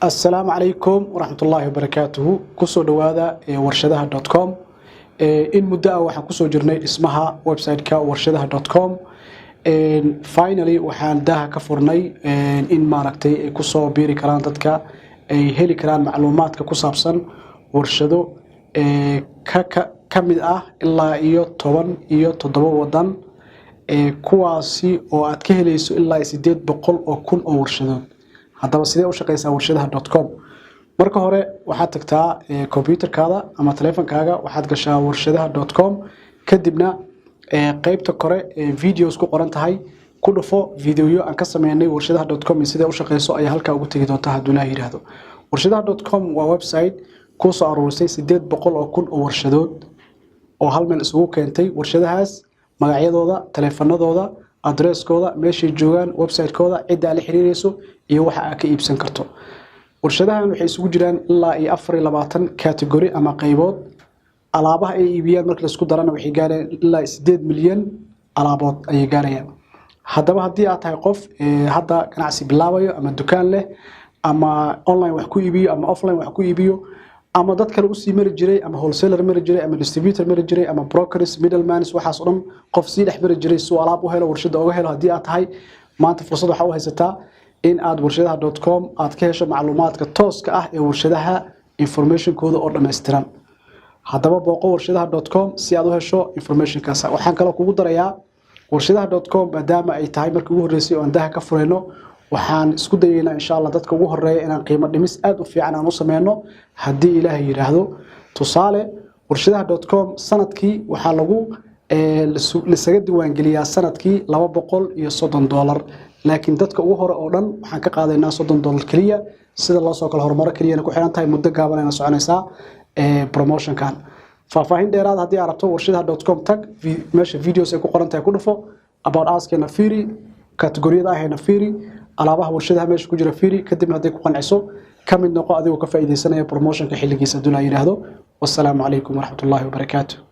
السلام عليكم ورحمة الله وبركاته كسو دوادا ورشدها.com إن مدة waxaan kusoo jirnay dhismaha website-ka warshadaha.com finally waxaan daha ka furnay in maaragtay ay kusoo biiri karaan dadka ay heli karaan macluumaadka ku saabsan warshado ka mid ah ilaa iyo 10 iyo 7 wadan kuwaasi oo aad ka helayso ilaa 800 oo kun oo warshadood haddaba sidee u shaqeysaa warshadaha.com marka hore waxaad tagtaa computerkaada ama taleefankaaga waxaad gashaa warshadaha.com kadibna qaybta kore videos ku qoran tahay ku dhufo videoyo aan ka sameynay warshadaha.com sidee u shaqeyso ayaa halka ugu tagi doontaa hadduu la yiraahdo warshadaha.com waa website ku soo aruurisay 800 oo kun oo warshadood oo hal meel isugu keentay warshadahaas magacyadooda taleefanadooda addresskooda meeshay joogaan website-kooda cidda la xiriirayso iyo waxa aad ka iibsan karto warshadahan waxay isugu jiraan ilaa 24 category ama qaybood alaabaha ay iibiyaan marka la isku darana waxay gaareen ilaa 8 milyan alaabood ay gaarayaan haddaba haddii aad tahay qof hadda ganacsi bilaabayo ama dukaan leh ama online wax ku iibiyo ama offline wax ku iibiyo ama dad kale u sii mari jiray ama wholesaler mari jiray ama distributor mari jiray ama brokers middlemen waxaas dhan qof sii dhex mari jiray soo alaab u helo warshada uga helo hadii aad tahay maanta fursad waxa u haysataa in aad warshadaha.com aad ka hesho macluumaadka tooska ah ee warshadaha information-kooda oo dhameystiran haddaba booqo warshadaha.com si aad u hesho information-kaas waxaan kale kugu darayaa warshadaha.com maadaama ay tahay markii ugu horeysay oo aan daha ka fureyno waxaan isku dayeynaa insha Allah dadka ugu horeeya inaan qiimo dhimis aad u fiican aan u sameeyno hadii Ilaahay yiraahdo tusaale warshadaha.com sanadkii waxa lagu lisaga diiwaan geliyaa sanadkii $230 laakiin dadka ugu hore oo dhan waxaan ka qaadaynaa $30 kaliya sida loo soo kala horumar kaliya ku xiran tahay muddo gaaban ay soconaysaa promotion-kan faahfaahin dheeraad hadii aad rabto warshadaha.com tag meesha videos ay ku qoran tahay ku dhufo about us-keena fiiri kategoriyada ahayna fiiri alaabaha warshadaha meesha ku jira fiiri kadibna hadii ku qanciso kamid noqo adigoo ka faa'iideysanaya promotion-ka xilligiisa dula yiraahdo wassalaamu calaykum waraxmatullaahi wabarakaatuh